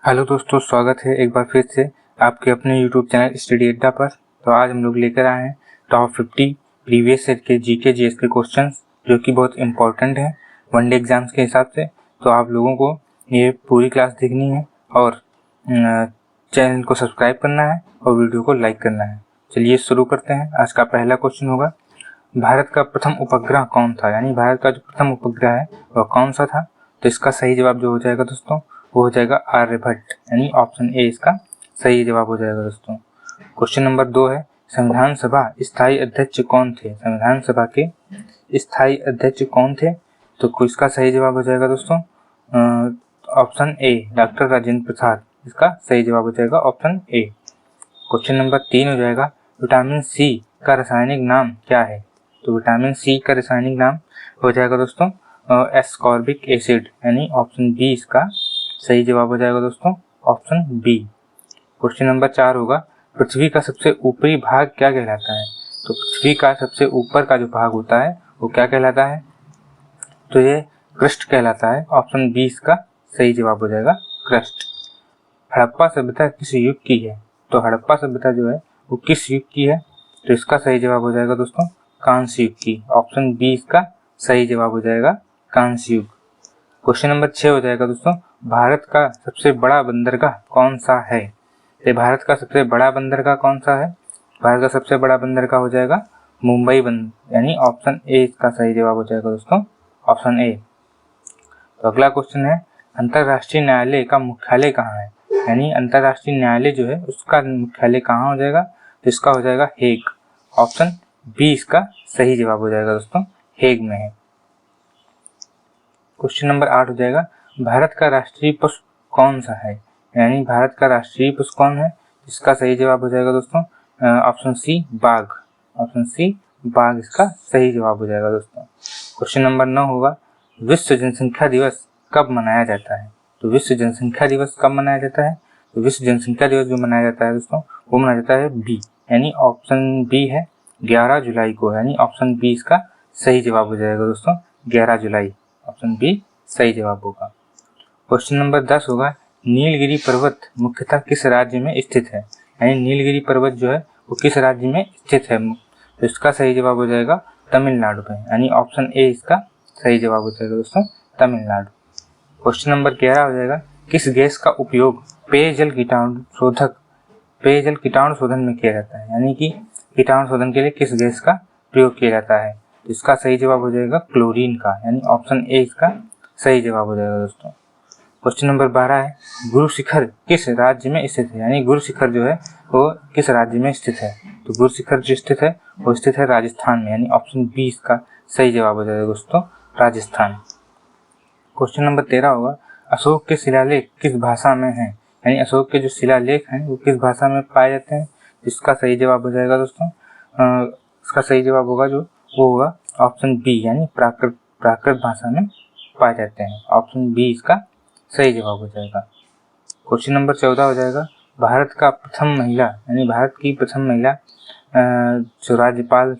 Hello दोस्तों, स्वागत है एक बार फिर से आपके अपने यूट्यूब चैनल स्टडी अड्डा पर। तो आज हम लोग लेकर आए हैं टॉप 50 प्रीवियस ईयर के जीके जीएस के क्वेश्चंस, जो कि बहुत इंपॉर्टेंट हैं वनडे एग्जाम्स के हिसाब से। तो आप लोगों को ये पूरी क्लास देखनी है और चैनल को सब्सक्राइब करना है और वीडियो को लाइक करना है। चलिए शुरू करते हैं। आज का पहला क्वेश्चन होगा, भारत का प्रथम उपग्रह कौन था? यानी भारत का जो प्रथम उपग्रह है वह कौन सा था? तो इसका सही जवाब जो हो जाएगा दोस्तों, वो हो जाएगा आर्यभट्ट, यानी ऑप्शन ए इसका सही जवाब हो जाएगा दोस्तों। क्वेश्चन नंबर 2 है, संविधान सभा स्थायी अध्यक्ष कौन थे? संविधान सभा के स्थायी अध्यक्ष कौन थे? तो इसका सही जवाब हो जाएगा दोस्तों option A, doctor Rajendra Prasad. इसका सही जवाब हो जाएगा ऑप्शन ए। क्वेश्चन नंबर 3 हो जाएगा, विटामिन सी का रासायनिक नाम क्या है? तो विटामिन सी का रासायनिक नाम हो जाएगा दोस्तों एस्कॉर्बिक एसिड, यानी ऑप्शन बी इसका सही जवाब हो जाएगा दोस्तों, ऑप्शन बी। क्वेश्चन नंबर 4 होगा, पृथ्वी का सबसे ऊपरी भाग क्या कहलाता है? तो पृथ्वी का सबसे ऊपर का जो भाग होता है वो क्या कहलाता है? तो ये क्रस्ट कहलाता है, ऑप्शन बी इसका सही जवाब हो जाएगा, क्रस्ट। हड़प्पा सभ्यता किस युग की है? तो हड़प्पा सभ्यता जो है वो किस युग की है? तो इसका सही जवाब हो जाएगा दोस्तों कांस्य युग की, ऑप्शन बी इसका सही जवाब हो जाएगा, कांस्य युग। क्वेश्चन नंबर 6 हो जाएगा दोस्तों, भारत का सबसे बड़ा बंदरगाह कौन सा है? तो भारत का सबसे बड़ा बंदरगाह कौन सा है? भारत का सबसे बड़ा बंदरगाह हो जाएगा मुंबई बंदर, यानी ऑप्शन ए इसका सही जवाब हो जाएगा दोस्तों, ऑप्शन ए। तो अगला क्वेश्चन है, अंतर्राष्ट्रीय न्यायालय का मुख्यालय कहाँ है? यानी अंतर्राष्ट्रीय न्यायालय जो है उसका मुख्यालय कहाँ हो जाएगा? तो इसका हो जाएगा हेग, ऑप्शन बी इसका सही जवाब हो जाएगा दोस्तों, हेग में है। क्वेश्चन नंबर 8 हो जाएगा, भारत का राष्ट्रीय पशु कौन सा है? यानी भारत का राष्ट्रीय पशु कौन है? इसका सही जवाब हो जाएगा दोस्तों ऑप्शन सी, बाघ, ऑप्शन सी बाघ इसका सही जवाब हो जाएगा दोस्तों। क्वेश्चन नंबर 9 होगा, विश्व जनसंख्या दिवस कब मनाया जाता है? तो विश्व जनसंख्या दिवस कब मनाया जाता है? तो विश्व जनसंख्या दिवस जो मनाया जाता है दोस्तों वो मनाया जाता है बी, यानी ऑप्शन बी है 11 जुलाई को, यानी ऑप्शन बी इसका सही जवाब हो जाएगा दोस्तों, 11 जुलाई, ऑप्शन बी सही जवाब होगा। क्वेश्चन नंबर 10 होगा, नीलगिरी पर्वत मुख्यतः किस राज्य में स्थित है? यानी नीलगिरी पर्वत जो है वो किस राज्य में स्थित है? तो इसका सही जवाब हो जाएगा तमिलनाडु में, यानी ऑप्शन ए इसका सही जवाब हो जाएगा दोस्तों, तमिलनाडु। क्वेश्चन नंबर 11 हो जाएगा, किस गैस का उपयोग पेयजल कीटाणु शोधन में किया जाता है? यानी कि कीटाणु शोधन के लिए किस गैस का प्रयोग किया जाता है? तो इसका सही जवाब हो जाएगा क्लोरीन का, यानी ऑप्शन ए इसका सही जवाब हो जाएगा दोस्तों। क्वेश्चन नंबर 12 है, गुरु शिखर किस राज्य में स्थित है? यानी गुरु शिखर जो है वो किस राज्य में स्थित है? तो गुरु शिखर जो स्थित है वो स्थित है राजस्थान में, यानी ऑप्शन बी इसका सही जवाब हो जाएगा दोस्तों, राजस्थान। क्वेश्चन नंबर 13 होगा, अशोक के शिलालेख किस भाषा में है? यानी अशोक के जो शिलालेख हैं वो किस भाषा में पाए जाते हैं? इसका सही जवाब हो जाएगा दोस्तों इसका सही जवाब होगा जो वो होगा ऑप्शन बी, यानी प्राकृत भाषा में पाए जाते हैं, ऑप्शन बी इसका सही जवाब हो जाएगा। क्वेश्चन नंबर 14 हो जाएगा, भारत का प्रथम महिला, यानी भारत की प्रथम महिला जो राज्यपाल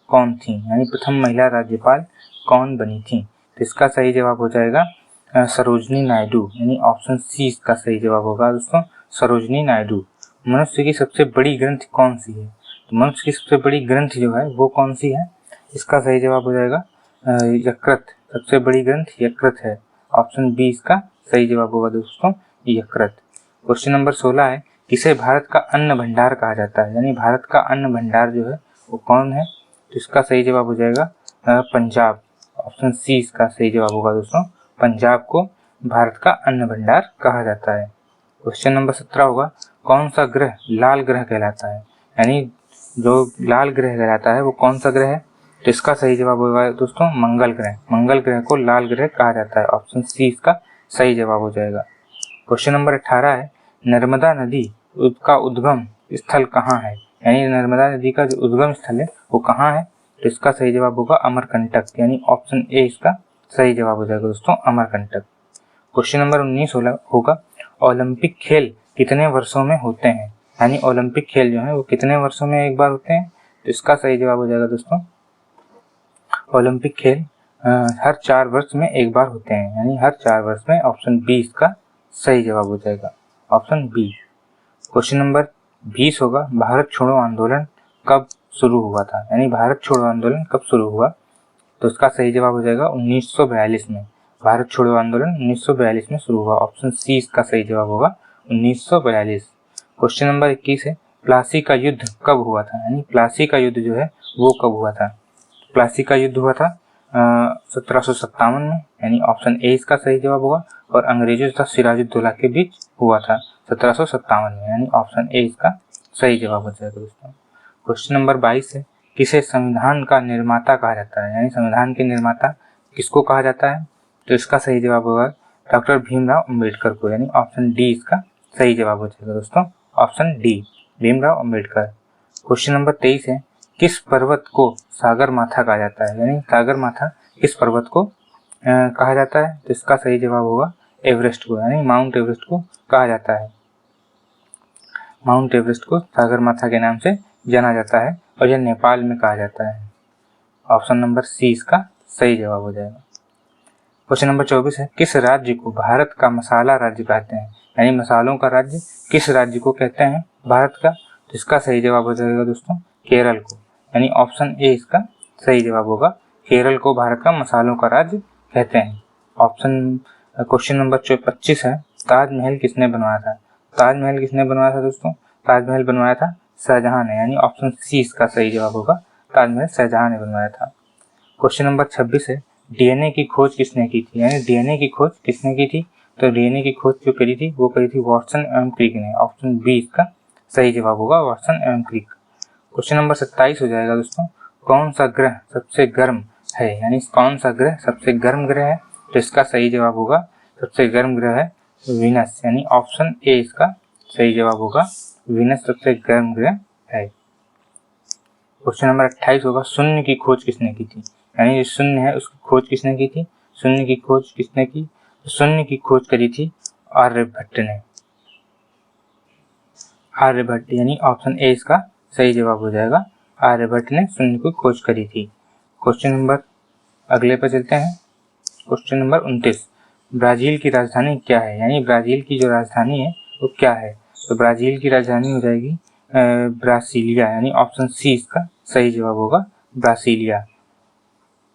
कौन थी? यानी प्रथम महिला राज्यपाल कौन बनी थी? तो इसका सही जवाब हो जाएगा सरोजनी नायडू, यानी ऑप्शन सी इसका सही जवाब होगा दोस्तों, सरोजनी नायडू। मनुष्य की सबसे बड़ी ग्रंथि कौन सी है? तो मनुष्य की सबसे बड़ी ग्रंथि जो है वो कौन सी है? इसका सही जवाब हो जाएगा यकृत, सबसे बड़ी ग्रंथ यकृत है, ऑप्शन बी इसका सही जवाब होगा दोस्तों, यकृत। क्वेश्चन नंबर 16 है, किसे भारत का अन्न भंडार कहा जाता है? यानी भारत का अन्न भंडार जो है वो कौन है? तो इसका सही जवाब हो जाएगा पंजाब, ऑप्शन सी इसका सही जवाब होगा दोस्तों, पंजाब को भारत का अन्न भंडार कहा जाता है। क्वेश्चन नंबर 17 होगा, कौन सा ग्रह लाल ग्रह कहलाता है? यानी जो लाल ग्रह कहलाता है वो कौन सा ग्रह है? तो इसका सही जवाब होगा दोस्तों मंगल ग्रह, मंगल ग्रह को लाल ग्रह कहा जाता है, ऑप्शन सी इसका सही जवाब हो जाएगा। क्वेश्चन नंबर 18 है, नर्मदा नदी का उद्गम स्थल कहाँ है? यानी नर्मदा नदी का जो उद्गम स्थल है वो कहाँ है? तो इसका सही जवाब होगा अमरकंटक, यानी ऑप्शन ए इसका सही जवाब हो जाएगा दोस्तों, अमरकंटक। क्वेश्चन नंबर 19 होगा, ओलंपिक खेल कितने वर्षों में होते हैं? यानी ओलंपिक खेल जो है वो कितने वर्षों में एक बार होते हैं? तो इसका सही जवाब हो जाएगा दोस्तों, ओलंपिक खेल हर 4 वर्ष में एक बार होते हैं, यानी हर 4 वर्ष में, ऑप्शन बी इसका सही जवाब हो जाएगा ऑप्शन बी। क्वेश्चन नंबर 20 होगा, भारत छोड़ो आंदोलन कब शुरू हुआ था, यानी भारत छोड़ो आंदोलन कब शुरू हुआ, तो इसका सही जवाब हो जाएगा 1942 में। भारत छोड़ो आंदोलन 1942 में शुरू हुआ, ऑप्शन सी इसका सही जवाब होगा 1942। क्वेश्चन नंबर 21 है, प्लासी का युद्ध कब हुआ था, यानी प्लासी का युद्ध जो है वो कब हुआ था। प्लासी का युद्ध हुआ था 1757 में, यानी ऑप्शन ए इसका सही जवाब होगा, और अंग्रेजों तथा सिराजुद्दौला के बीच हुआ था 1757 में, यानी ऑप्शन ए इसका सही जवाब हो जाएगा दोस्तों। क्वेश्चन नंबर 22 है, किसे संविधान का निर्माता कहा जाता है, यानी संविधान के निर्माता किसको कहा जाता है, तो इसका सही जवाब होगा डॉक्टर भीमराव अम्बेडकर को, यानी ऑप्शन डी इसका सही जवाब हो जाएगा दोस्तों, option D Bhimrao Ambedkar. Question number 23 है, किस पर्वत को सागर माथा कहा जाता है, यानी सागर माथा किस पर्वत को कहा जाता है, तो इसका सही जवाब होगा एवरेस्ट को, यानी माउंट एवरेस्ट को कहा जाता है। माउंट एवरेस्ट को सागर माथा के नाम से जाना जाता है और यह नेपाल में कहा जाता है, ऑप्शन नंबर सी इसका सही जवाब हो जाएगा। क्वेश्चन नंबर 24 है, किस राज्य को भारत का मसाला राज्य कहते हैं, यानी मसालों का राज्य किस राज्य को कहते हैं भारत का, तो इसका सही जवाब हो जाएगा दोस्तों केरल को, यानी ऑप्शन ए इसका सही जवाब होगा, केरल को भारत का मसालों का राज्य कहते हैं। क्वेश्चन नंबर 25 है, ताजमहल किसने बनवाया था, ताजमहल किसने बनवाया था दोस्तों, ताजमहल बनवाया था शाहजहां ने, यानी ऑप्शन सी इसका सही जवाब होगा, ताजमहल शाहजहां ने बनवाया था। क्वेश्चन नंबर 26 है, डीएनए की खोज किसने की थी, यानी डीएनए की खोज किसने की थी, तो डीएनए की खोज जो करी थी वो करी थी वाटसन एवं क्रिक ने, ऑप्शन बी इसका सही जवाब होगा वाटसन एवं क्रिक। क्वेश्चन नंबर 27 हो जाएगा दोस्तों, कौन सा ग्रह सबसे गर्म है, यानी कौन सा ग्रह सबसे गर्म ग्रह है, तो इसका सही जवाब होगा सबसे गर्म ग्रह है वीनस, यानी ऑप्शन ए इसका सही जवाब होगा, वीनस सबसे गर्म ग्रह है। क्वेश्चन नंबर 28 होगा, शून्य की खोज किसने की थी, यानी जो शून्य है उसकी खोज किसने की थी, शून्य की खोज किसने की, तो शून्य की खोज करी थी आर्यभट्ट ने, आर्यभट्ट, यानी ऑप्शन ए इसका सही जवाब हो जाएगा, आर्यभट्ट ने शून्य की खोज करी थी। क्वेश्चन नंबर अगले पर चलते हैं, क्वेश्चन नंबर 29, ब्राजील की राजधानी क्या है, यानी ब्राजील की जो राजधानी है वो क्या है, तो ब्राजील की राजधानी हो जाएगी ब्रासीलिया, यानी ऑप्शन सी इसका सही जवाब होगा ब्रासीलिया।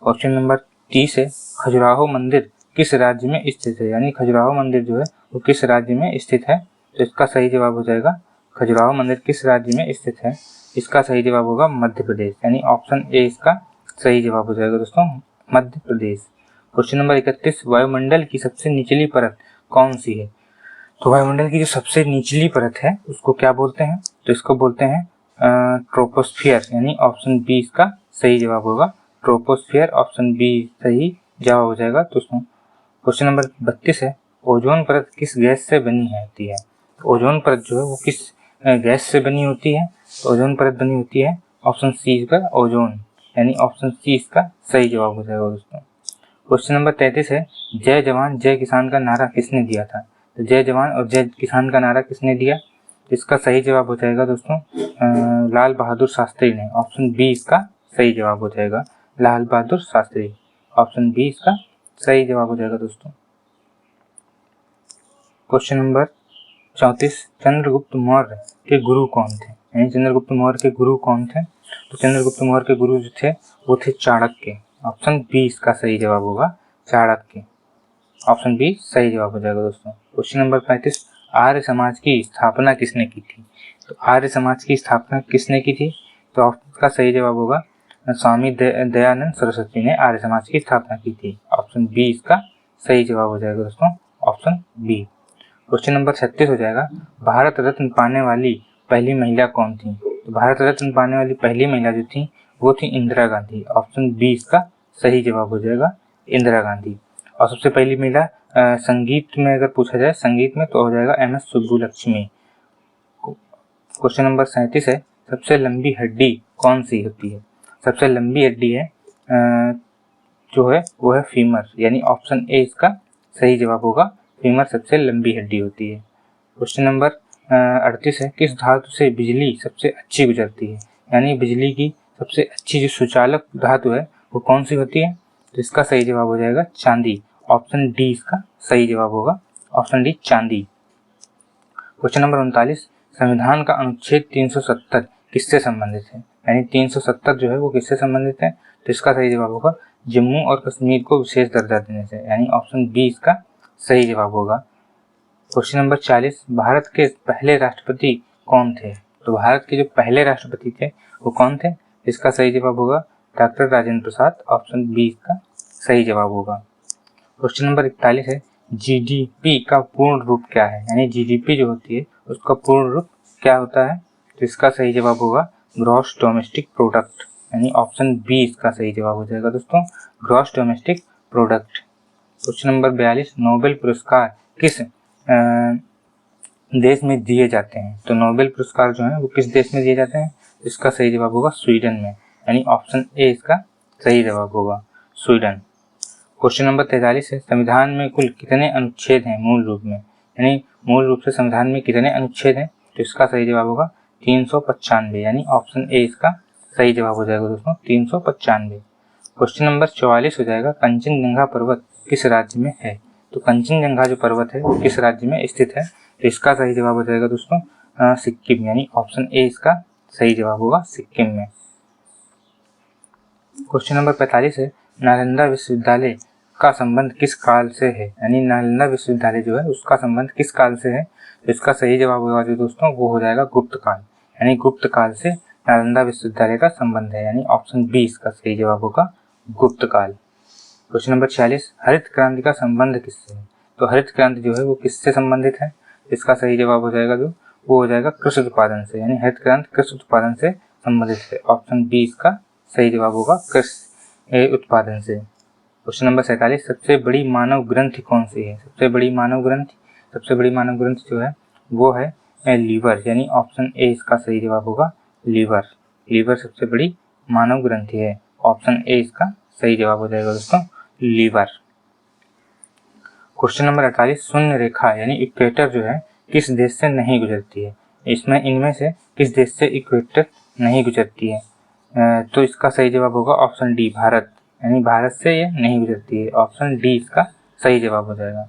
क्वेश्चन नंबर 30 है, खजुराहो मंदिर किस राज्य में स्थित है, यानी खजुराहो मंदिर जो है वो किस राज्य में स्थित है, तो इसका सही जवाब हो जाएगा खजुराहो मंदिर किस राज्य में स्थित है, इसका सही जवाब होगा मध्य प्रदेश, यानी ऑप्शन ए इसका सही जवाब हो जाएगा दोस्तों मध्य प्रदेश। क्वेश्चन नंबर 31, वायुमंडल की सबसे निचली परत कौन सी है, तो वायुमंडल की जो सबसे निचली परत है उसको क्या बोलते हैं, तो इसको बोलते हैं ट्रोपोस्फियर, यानी ऑप्शन बी इसका सही जवाब होगा ट्रोपोस्फियर, ऑप्शन बी सही जवाब हो जाएगा दोस्तों। क्वेश्चन नंबर 32 है, ओजोन परत किस गैस से बनी होती है, ओजोन परत जो है वो किस गैस से बनी होती है, तो ओजोन परत बनी होती है ऑप्शन सी इसका ओजोन, यानी ऑप्शन सी इसका सही जवाब हो जाएगा दोस्तों। क्वेश्चन नंबर 33 है, जय जवान जय किसान का नारा किसने दिया था, तो जय जवान और जय किसान का नारा किसने दिया, तो इसका सही जवाब हो जाएगा दोस्तों लाल बहादुर शास्त्री ने, ऑप्शन बी इसका सही जवाब हो जाएगा लाल बहादुर शास्त्री, ऑप्शन बी इसका सही जवाब हो जाएगा दोस्तों। क्वेश्चन नंबर 34, चंद्रगुप्त मौर्य के गुरु कौन थे, यानी चंद्रगुप्त मौर्य के गुरु कौन थे, तो चंद्रगुप्त मौर्य के गुरु जो थे वो थे चाणक्य, ऑप्शन बी इसका सही जवाब होगा चाणक्य, ऑप्शन बी सही जवाब हो जाएगा दोस्तों। क्वेश्चन नंबर 35, आर्य समाज की स्थापना किसने की थी, तो आर्य समाज की स्थापना किसने की थी, तो ऑप्शन का सही जवाब होगा स्वामी दयानंद सरस्वती ने आर्य समाज की स्थापना की थी, ऑप्शन बी इसका सही जवाब हो जाएगा दोस्तों, ऑप्शन बी। क्वेश्चन नंबर 36 हो जाएगा, भारत रत्न पाने वाली पहली महिला कौन थी, तो भारत रत्न पाने वाली पहली महिला जो थी वो थी इंदिरा गांधी, ऑप्शन बी इसका सही जवाब हो जाएगा इंदिरा गांधी। और सबसे पहली महिला संगीत में अगर पूछा जाए संगीत में तो हो जाएगा एम.एस. सुब्बुलक्ष्मी। क्वेश्चन नंबर 37 है, सबसे लंबी हड्डी कौन सी होती है, सबसे लंबी हड्डी है जो है वो है फीमर, यानी ऑप्शन ए इसका सही जवाब होगा फीमर सबसे लंबी हड्डी होती है। क्वेश्चन नंबर 38 है, किस धातु से बिजली सबसे अच्छी गुजरती है, यानी बिजली की सबसे अच्छी जो सुचालक धातु है वो कौन सी होती है, तो इसका सही जवाब हो जाएगा चांदी, ऑप्शन डी इसका सही जवाब होगा ऑप्शन डी चांदी। क्वेश्चन नंबर 39, संविधान का अनुच्छेद 370 किससे संबंधित है? यानी 370 जो है वो किससे संबंधित है? तो इसका सही जवाब होगा जम्मू और कश्मीर को विशेष दर्जा देने से, यानी ऑप्शन बी इसका सही जवाब होगा। क्वेश्चन नंबर 40, भारत के पहले राष्ट्रपति कौन थे? तो भारत के जो पहले राष्ट्रपति थे वो कौन थे? इसका सही जवाब होगा doctor Rajendra Prasad, option B इसका सही जवाब होगा। क्वेश्चन नंबर 41 है, जीडीपी का पूर्ण रूप क्या है? यानी जीडीपी जो होती है उसका पूर्ण रूप क्या होता है? तो इसका सही जवाब होगा ग्रॉस डोमेस्टिक प्रोडक्ट, यानी ऑप्शन बी इसका सही जवाब हो जाएगा दोस्तों, gross domestic product. Question number 42, Nobel पुरस्कार किस देश में दिए जाते हैं? तो नोबेल पुरस्कार जो है वो किस देश में दिए जाते हैं? इसका सही जवाब होगा स्वीडन में, यानी ऑप्शन ए इसका सही जवाब होगा, स्वीडन। क्वेश्चन नंबर 43 है, संविधान में कुल कितने अनुच्छेद हैं मूल रूप में? यानी मूल रूप से संविधान में कितने अनुच्छेद हैं? तो इसका सही जवाब होगा 395, यानी ऑप्शन ए इसका सही जवाब हो जाएगा दोस्तों, 395। क्वेश्चन नंबर 44 हो जाएगा, कंचनजंगा पर्वत किस राज्य में है? तो कंचनजंगा जो पर्वत है वो किस राज्य में स्थित है? तो इसका सही जवाब हो जाएगा दोस्तों सिक्किम, यानी ऑप्शन ए इसका सही जवाब होगा सिक्किम में। क्वेश्चन नंबर 45 है, नालंदा विश्वविद्यालय का संबंध किस काल से है? यानी नालंदा विश्वविद्यालय जो है उसका संबंध किस काल से है? तो इसका सही जवाब होगा जो दोस्तों वो हो जाएगा गुप्त काल, यानी गुप्त काल से नालंदा विश्वविद्यालय का संबंध है, यानी ऑप्शन बी इसका सही जवाब होगा गुप्त काल। क्वेश्चन नंबर 46, हरित क्रांति का संबंध किससे है? तो हरित क्रांति जो है वो किससे संबंधित है? इसका सही जवाब हो जाएगा जो वो हो जाएगा कृषि उत्पादन से, यानी हरित क्रांति कृषि उत्पादन से संबंधित है, ऑप्शन बी इसका सही जवाब होगा कृषि उत्पादन से। क्वेश्चन नंबर 47, सबसे बड़ी मानव ग्रंथि कौन सी है? सबसे बड़ी मानव ग्रंथि जो है वो है लीवर, यानी ऑप्शन ए इसका सही जवाब होगा लीवर। लीवर सबसे बड़ी मानव ग्रंथि है, ऑप्शन ए इसका सही जवाब हो जाएगा दोस्तों लीवर। क्वेश्चन नंबर 48, शून्य रेखा यानी इक्वेटर जो है किस देश से नहीं गुजरती है? इसमें इनमें से किस देश से इक्वेटर नहीं गुजरती है? तो इसका सही जवाब होगा ऑप्शन डी भारत, यानी भारत से ये नहीं गुजरती है, ऑप्शन डी इसका सही जवाब हो जाएगा।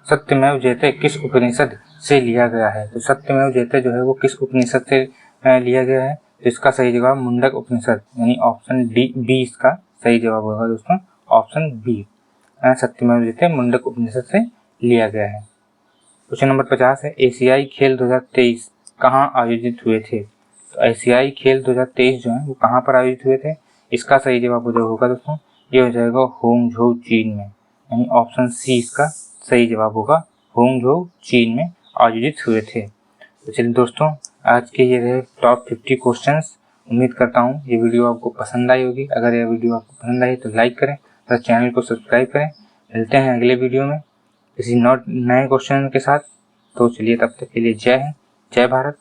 सत्यमेव जयते किस उपनिषद से लिया गया है? तो सत्यमेव जयते जो है वो किस उपनिषद से लिया गया है? तो इसका सही जवाब मुंडक उपनिषद, यानी ऑप्शन डी बी इसका सही जवाब होगा दोस्तों, ऑप्शन बी सत्यमेव जयते मुंडक उपनिषद से लिया गया है। क्वेश्चन नंबर 50 है, एशियाई खेल 2023 कहाँ आयोजित हुए थे? तो एशियाई खेल 2023 जो है वो कहाँ पर आयोजित हुए थे? इसका सही जवाब जो होगा दोस्तों ये हो जाएगा होंगझोउ चीन में, यानी ऑप्शन सी इसका सही जवाब होगा, होंगझोउ चीन में आयोजित हुए थे। तो चलिए दोस्तों आज के ये रहे टॉप 50 क्वेश्चंस। उम्मीद करता हूँ ये वीडियो आपको पसंद आई होगी। अगर यह वीडियो आपको पसंद आई तो लाइक करें तथा चैनल को सब्सक्राइब करें। मिलते हैं अगले वीडियो में किसी नए क्वेश्चन के साथ। तो चलिए तब तक के लिए जय हिंद, जय भारत।